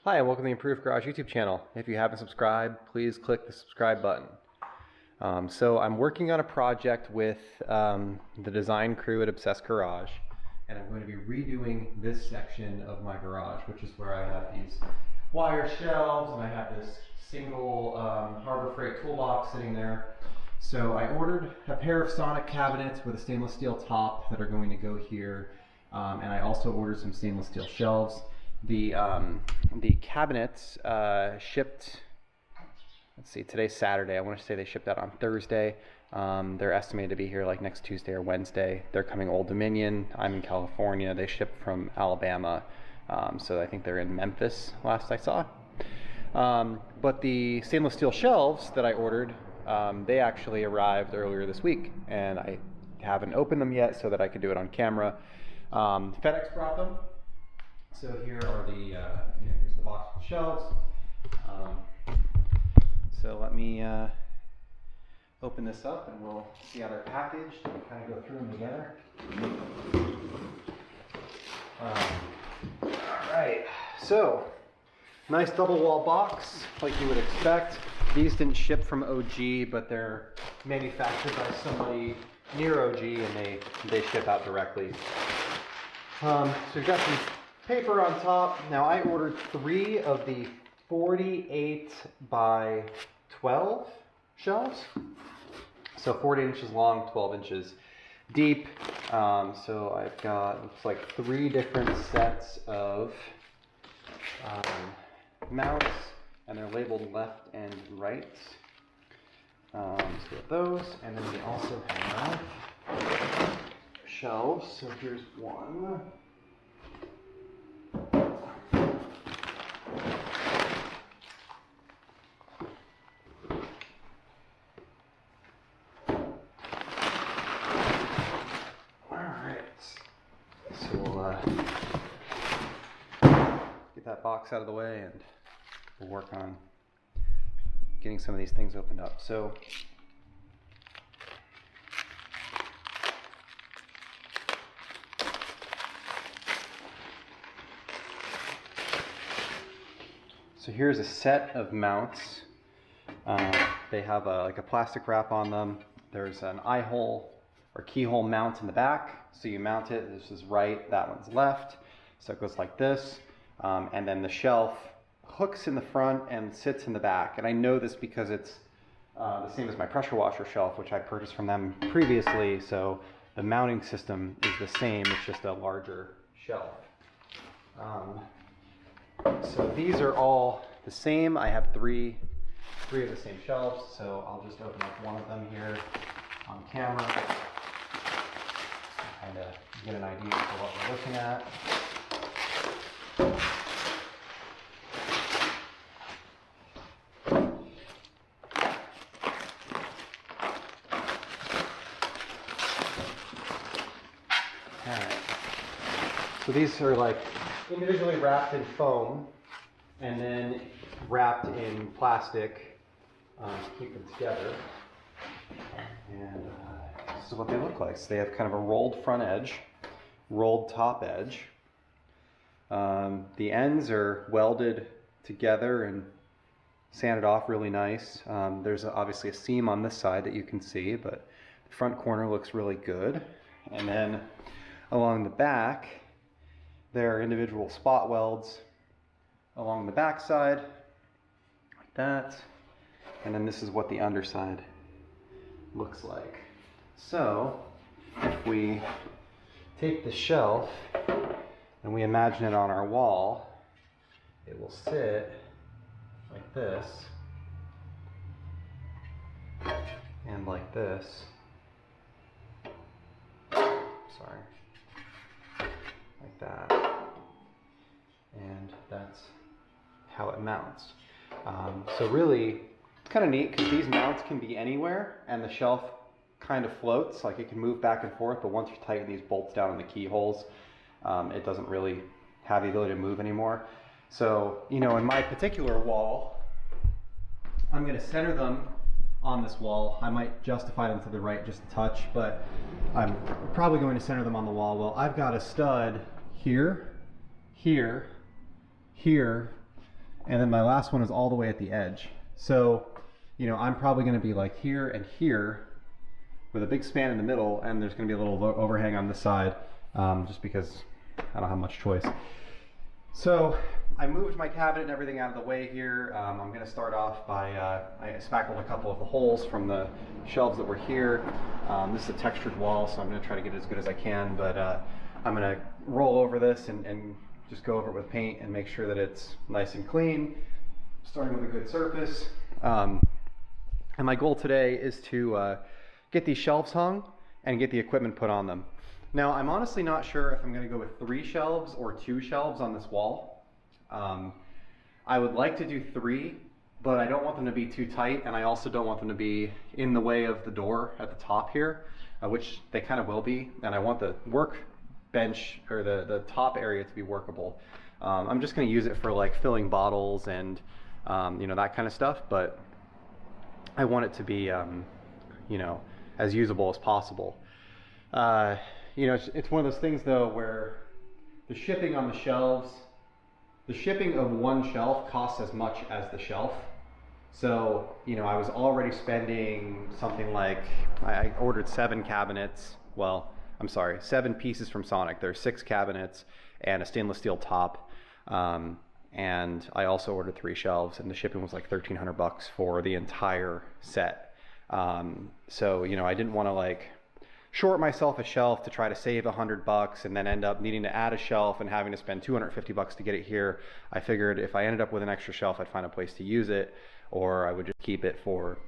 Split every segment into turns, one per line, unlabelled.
Hi, and welcome to the Improved Garage YouTube channel. If you haven't subscribed, please click the subscribe button. So I'm working on a project with the design crew at Obsessed Garage, and I'm going to be redoing this section of my garage, which is where I have these wire shelves and I have this single Harbor Freight toolbox sitting there. So I ordered a pair of Sonic cabinets with a stainless steel top that are going to go here, and I also ordered some stainless steel shelves. The cabinets shipped, let's see, today's Saturday. I want to say they shipped out on Thursday. They're estimated to be here like next Tuesday or Wednesday. They're coming Old Dominion. I'm in California. They shipped from Alabama. So I think they're in Memphis last I saw. But the stainless steel shelves that I ordered, they actually arrived earlier this week, and I haven't opened them yet so that I could do it on camera. FedEx brought them. So here are here's the box with the shelves. So let me open this up and we'll see how they're packaged and kind of go through them together. Alright, so nice double wall box like you would expect. These didn't ship from OG, but they're manufactured by somebody near OG and they ship out directly. So we've got some paper on top. Now I ordered 3 of the 48 by 12 shelves. So 40 inches long, 12 inches deep. So I've got, looks like 3 different sets of mounts, and they're labeled left and right. So we have those, and then we also have shelves. So here's one. Get that box out of the way and we'll work on getting some of these things opened up. So here's a set of mounts. They have like a plastic wrap on them. There's an eye hole or keyhole mount in the back. So you mount it, this is right, that one's left. So it goes like this. And then the shelf hooks in the front and sits in the back. And I know this because it's the same as my pressure washer shelf, which I purchased from them previously. So the mounting system is the same, it's just a larger shelf. So these are all the same. I have three of the same shelves. So I'll just open up one of them here on camera. Kind of get an idea for what we're looking at. Alright. So these are like individually wrapped in foam and then wrapped in plastic to keep them together. And this is what they look like. So they have kind of a rolled front edge, rolled top edge. The ends are welded together and sanded off really nice. There's obviously a seam on this side that you can see, but the front corner looks really good. And then along the back, there are individual spot welds along the back side, like that. And then this is what the underside looks like. So if we take the shelf and we imagine it on our wall, it will sit like this and like this. Sorry. Like that. And that's how it mounts. So really, it's kind of neat because these mounts can be anywhere and the shelf kind of floats, like it can move back and forth, but once you tighten these bolts down in the keyholes, it doesn't really have the ability to move anymore. So, you know, in my particular wall, I'm going to center them on this wall. I might justify them to the right just a touch, but I'm probably going to center them on the wall. Well, I've got a stud here, here, here, and then my last one is all the way at the edge. So, you know, I'm probably going to be like here and here with a big span in the middle, and there's going to be a little overhang on this side, just because I don't have much choice. So I moved my cabinet and everything out of the way here. I'm going to start off by, I spackled a couple of the holes from the shelves that were here. This is a textured wall, so I'm going to try to get it as good as I can, but I'm going to roll over this and just go over it with paint and make sure that it's nice and clean, starting with a good surface. And my goal today is to get these shelves hung and get the equipment put on them. Now, I'm honestly not sure if I'm going to go with 3 shelves or 2 shelves on this wall. I would like to do 3, but I don't want them to be too tight, and I also don't want them to be in the way of the door at the top here, which they kind of will be, and I want the workbench or the top area to be workable. I'm just going to use it for like filling bottles and you know, that kind of stuff, but I want it to be you know, as usable as possible. You know, it's one of those things though where the shipping on the shelves, the shipping of one shelf costs as much as the shelf. So, you know, I was already spending something like, I ordered 7 cabinets. Well, I'm sorry, 7 pieces from Sonic. There's 6 cabinets and a stainless steel top. And I also ordered 3 shelves, and the shipping was like $1,300 for the entire set. So, you know, I didn't want to like short myself a shelf to try to save $100 and then end up needing to add a shelf and having to spend $250 to get it here. I figured if I ended up with an extra shelf, I'd find a place to use it, or I would just keep it for,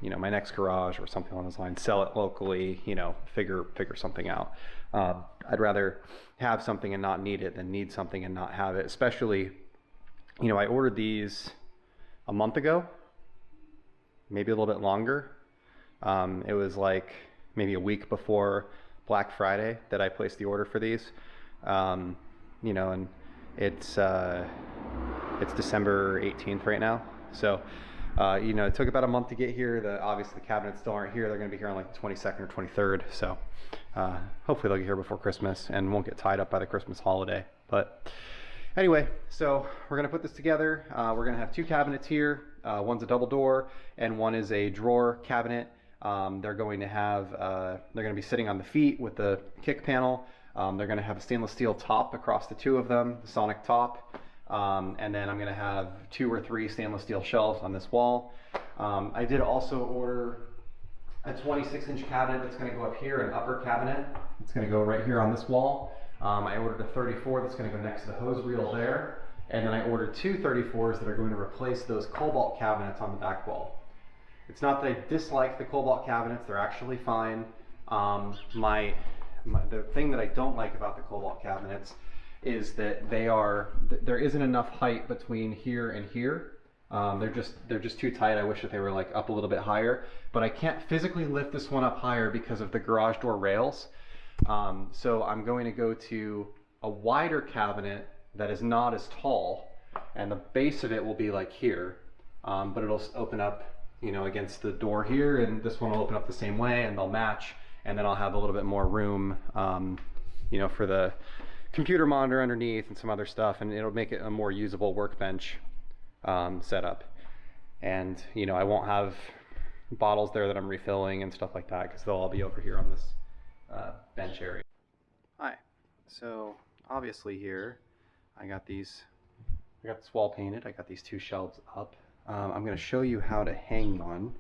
you know, my next garage or something along those lines, sell it locally, you know, figure something out. I'd rather have something and not need it than need something and not have it, especially, you know, I ordered these a month ago, maybe a little bit longer. It was like maybe a week before Black Friday that I placed the order for these. You know, and it's December 18th right now. So, you know, it took about a month to get here. Obviously the cabinets still aren't here. They're gonna be here on like the 22nd or 23rd. So hopefully they'll get here before Christmas and won't get tied up by the Christmas holiday. But anyway, so we're gonna put this together. We're gonna have 2 cabinets here. One's a double door and one is a drawer cabinet. They're going to be sitting on the feet with the kick panel. They're going to have a stainless steel top across the 2 of them, the Sonic top. And then I'm going to have 2 or 3 stainless steel shelves on this wall. I did also order a 26-inch cabinet that's going to go up here, an upper cabinet. It's going to go right here on this wall. I ordered a 34 that's going to go next to the hose reel there. And then I ordered 2 34s that are going to replace those cobalt cabinets on the back wall. It's not that I dislike the cobalt cabinets, they're actually fine. The thing that I don't like about the cobalt cabinets is that there isn't enough height between here and here. They're just too tight. I wish that they were like up a little bit higher, but I can't physically lift this one up higher because of the garage door rails. So I'm going to go to a wider cabinet that is not as tall, and the base of it will be like here, but it'll open up, you know, against the door here, and this one will open up the same way and they'll match, and then I'll have a little bit more room, you know, for the computer monitor underneath and some other stuff, and it'll make it a more usable workbench setup. And, you know, I won't have bottles there that I'm refilling and stuff like that because they'll all be over here on this bench area. Hi, so obviously here I got this wall painted. I got these 2 shelves up. I'm going to show you how to hang one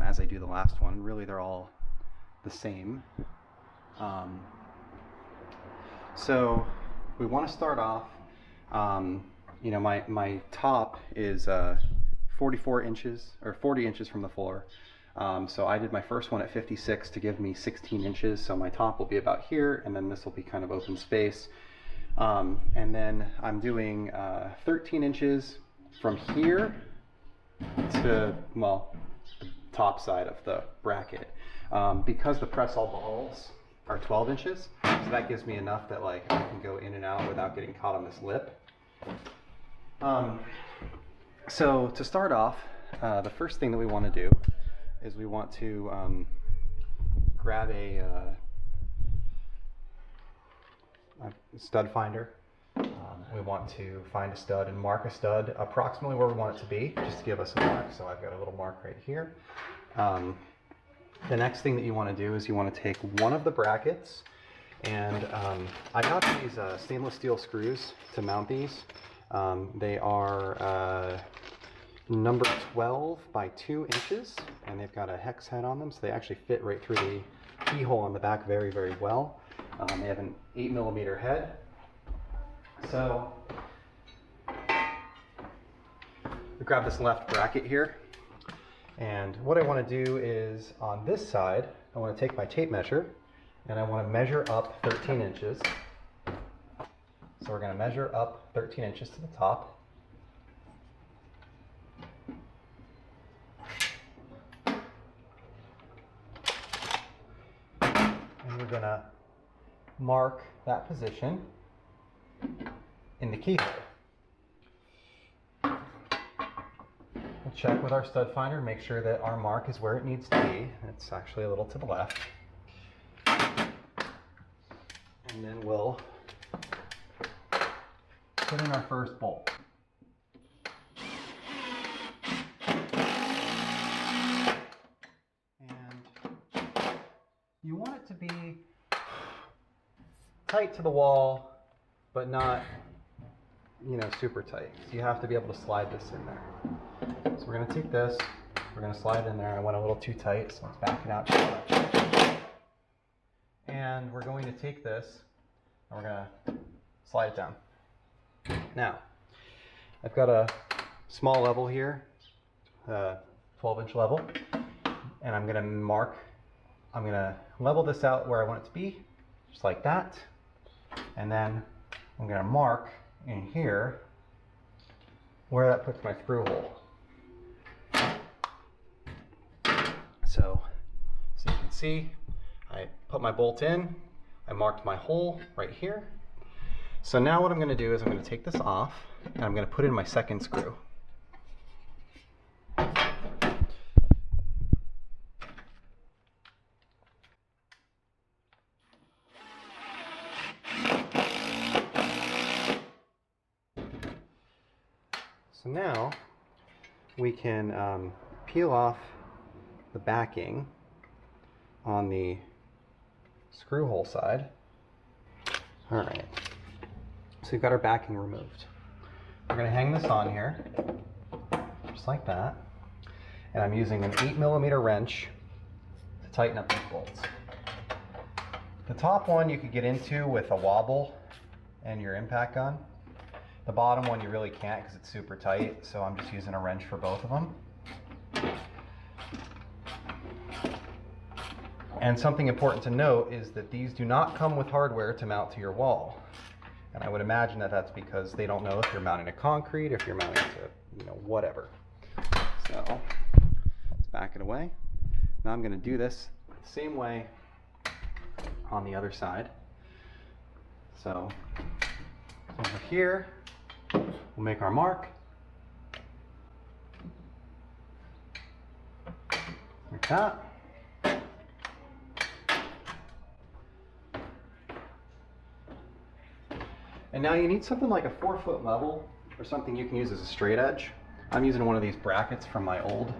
as I do the last one. Really, they're all the same. So we want to start off, you know, my top is 44 inches or 40 inches from the floor. So I did my first one at 56 to give me 16 inches. So my top will be about here, and then this will be kind of open space. And then I'm doing 13 inches from here to, well, the top side of the bracket, because the press-all balls are 12 inches, so that gives me enough that like I can go in and out without getting caught on this lip. So to start off, the first thing that we want to do is we want to grab a stud finder. we want to find a stud and mark a stud approximately where we want it to be, just to give us a mark. So I've got a little mark right here. The next thing that you want to do is you want to take one of the brackets, and I got these stainless steel screws to mount these. They are number 12 by 2 inches, and they've got a hex head on them, so they actually fit right through the keyhole on the back very, very well. They have an 8mm head. So we grab this left bracket here, and what I want to do is on this side, I want to take my tape measure and I want to measure up 13 inches. So we're going to measure up 13 inches to the top. And we're going to mark that position in the keyhole. We'll check with our stud finder, make sure that our mark is where it needs to be. It's actually a little to the left. And then we'll put in our first bolt. And you want it to be tight to the wall, but not, you know, super tight. So you have to be able to slide this in there. So we're going to take this, we're going to slide it in there. I went a little too tight, so let's back it out too much. And we're going to take this and we're going to slide it down. Now, I've got a small level here, 12-inch level, and I'm going to level this out where I want it to be, just like that. And then I'm going to mark in here where that puts my screw hole. So you can see, I put my bolt in, I marked my hole right here. So now what I'm going to do is I'm going to take this off and I'm going to put in my second screw. So now we can peel off the backing on the screw hole side. All right, so we've got our backing removed. We're going to hang this on here, just like that. And I'm using an 8mm wrench to tighten up these bolts. The top one you could get into with a wobble and your impact gun. The bottom one you really can't because it's super tight, so I'm just using a wrench for both of them. And something important to note is that these do not come with hardware to mount to your wall. And I would imagine that that's because they don't know if you're mounting to concrete, if you're mounting to, you know, whatever. So let's back it away. Now I'm going to do this the same way on the other side. So over here, we'll make our mark. Like that. And now you need something like a 4-foot level or something you can use as a straight edge. I'm using one of these brackets from my old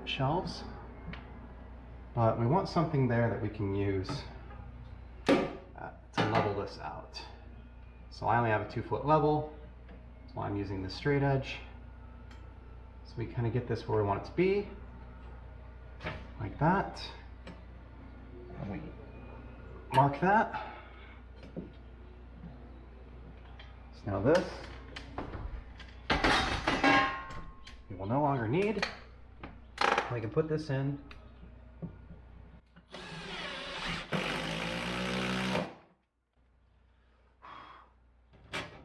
shelves. But we want something there that we can use to level this out. So I only have a 2-foot level, so I'm using the straight edge. So we kind of get this where we want it to be, like that. And we mark that. So now this, we will no longer need. We can put this in.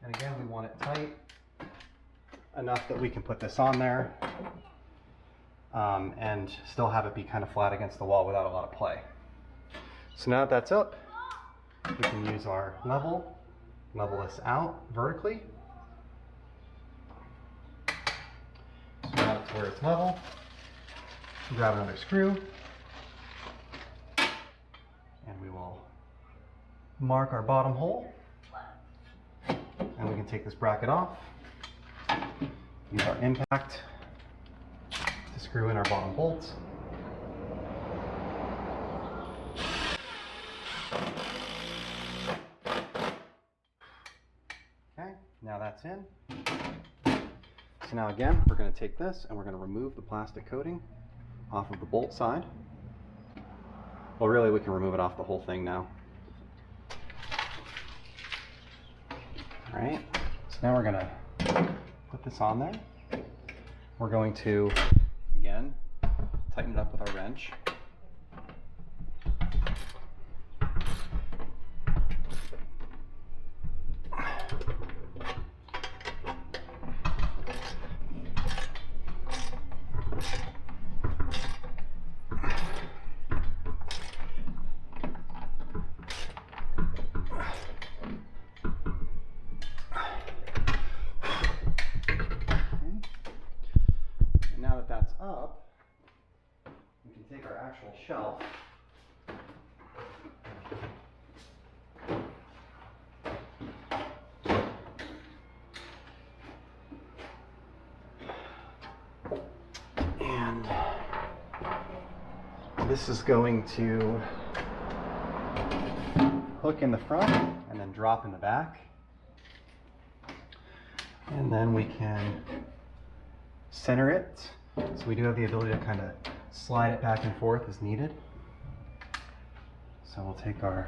And again, we want it tight enough that we can put this on there and still have it be kind of flat against the wall without a lot of play. So now that that's up, we can use our level this out vertically. So now it's where it's level. Grab another screw, and we will mark our bottom hole. And we can take this bracket off, use our impact to screw in our bottom bolts. Okay, now that's in. So now again, we're going to take this and we're going to remove the plastic coating off of the bolt side. Well, really, we can remove it off the whole thing now. All right, so now we're going to put this on there. We're going to, again, tighten it up with our wrench. Now that that's up, we can take our actual shelf and this is going to hook in the front and then drop in the back, and then we can center it, so we do have the ability to kind of slide it back and forth as needed. So we'll take our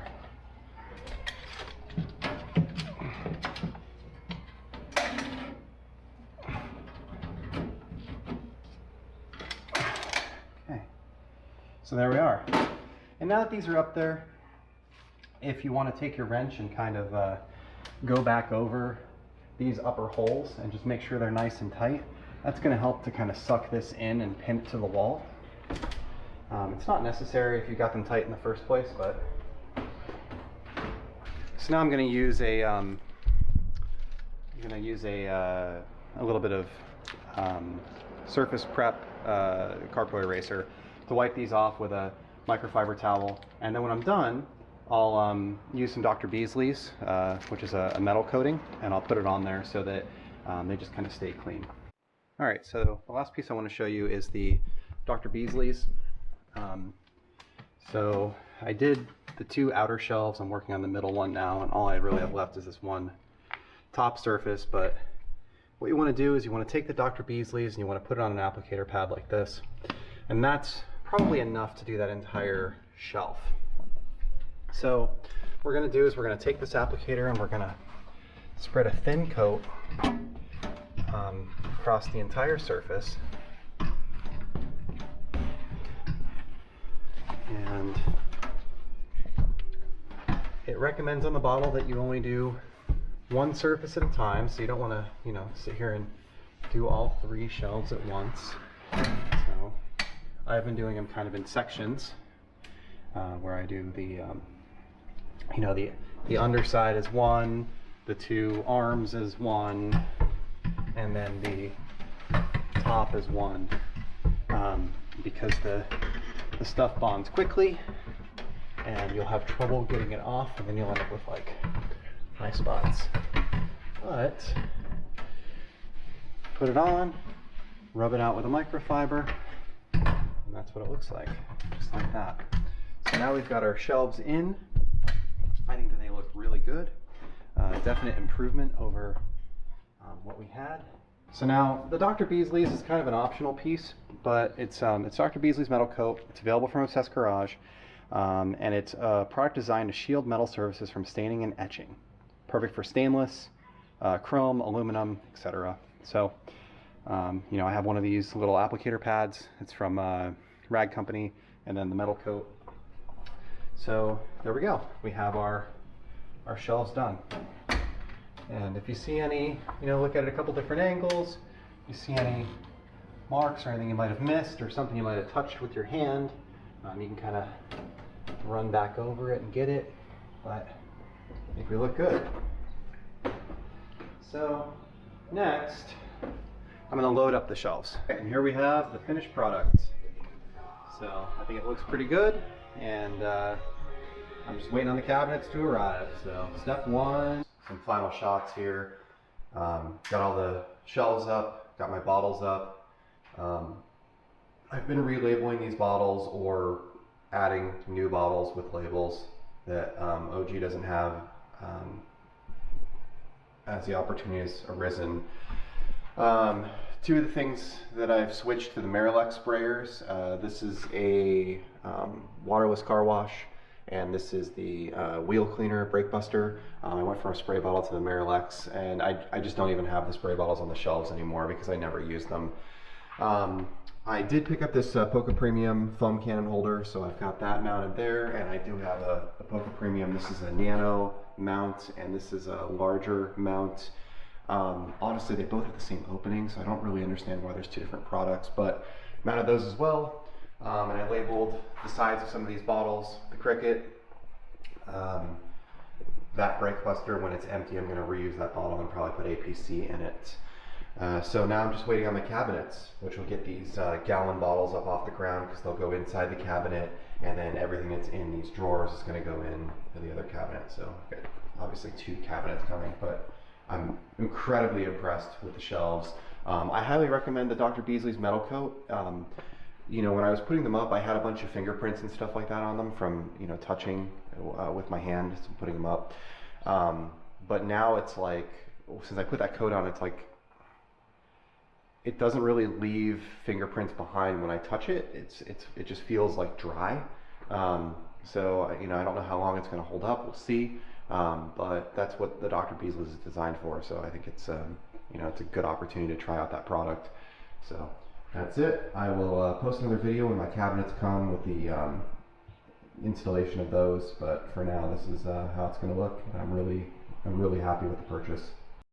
okay, so there we are. And now that these are up there, if you want to take your wrench and kind of go back over these upper holes and just make sure they're nice and tight, that's going to help to kind of suck this in and pin it to the wall. It's not necessary if you got them tight in the first place, but so now I'm going to use a little bit of surface prep cardboard eraser to wipe these off with a microfiber towel, and then when I'm done, I'll use some Dr. Beasley's, which is a metal coating, and I'll put it on there so that they just kind of stay clean. All right, so the last piece I want to show you is the Dr. Beasley's. So I did the two outer shelves. I'm working on the middle one now, and all I really have left is this one top surface. But what you want to do is you want to take the Dr. Beasley's and you want to put it on an applicator pad like this. And that's probably enough to do that entire shelf. So what we're going to do is we're going to take this applicator and we're going to spread a thin coat across the entire surface, and it recommends on the bottle that you only do one surface at a time, so you don't want to, sit here and do all three shelves at once. So I've been doing them kind of in sections, where I do the the underside is one, the two arms is one, and then the top is one, because the stuff bonds quickly and you'll have trouble getting it off, and then you'll end up with like dry spots. But put it on, rub it out with a microfiber, and that's what it looks like, just like that. So now we've got our shelves in. I think that they look really good. Definite improvement over what we had. So now the Dr. Beasley's is kind of an optional piece, but it's Dr. Beasley's metal coat. It's available from Obsessed Garage, and it's a product designed to shield metal surfaces from staining and etching. Perfect for stainless, chrome, aluminum, etc. So I have one of these little applicator pads. It's from Rag Company, and then the metal coat. So there we go. We have our shelves done. And if you see any, look at it a couple different angles, you see any marks or anything you might have missed or something you might have touched with your hand, you can kind of run back over it and get it, but I think we look good. So next, I'm going to load up the shelves. And here we have the finished product. So I think it looks pretty good, and I'm just waiting on the cabinets to arrive. So step one, some final shots here. Got all the shelves up, got my bottles up. I've been relabeling these bottles or adding new bottles with labels that OG doesn't have as the opportunity has arisen. Two of the things that I've switched to the Marilex sprayers. This is a waterless car wash, and this is the wheel cleaner brake buster. I went from a spray bottle to the Marilex, and I just don't even have the spray bottles on the shelves anymore because I never use them. I did pick up this Poca Premium foam cannon holder, so I've got that mounted there, and I do have a Poca Premium. This is a nano mount, and this is a larger mount. Honestly, they both have the same opening, so I don't really understand why there's two different products, but mounted those as well. And I labeled the sides of some of these bottles. The Cricket, that brake buster, when it's empty, I'm going to reuse that bottle and probably put APC in it. So now I'm just waiting on the cabinets, which will get these gallon bottles up off the ground because they'll go inside the cabinet, and then everything that's in these drawers is going to go in the other cabinet. So I've got obviously two cabinets coming, but I'm incredibly impressed with the shelves. I highly recommend the Dr. Beasley's metal coat. You know, when I was putting them up, I had a bunch of fingerprints and stuff like that on them from, you know, touching with my hand and putting them up. But now it's like, since I put that coat on, it's like, it doesn't really leave fingerprints behind when I touch it. It just feels like dry. So, you know, I don't know how long it's going to hold up. We'll see. But that's what the Dr. Beasley's is designed for. So I think it's, you know, it's a good opportunity to try out that product. So that's it. I will post another video when my cabinets come with the installation of those. But for now, this is how it's going to look. And I'm really happy with the purchase.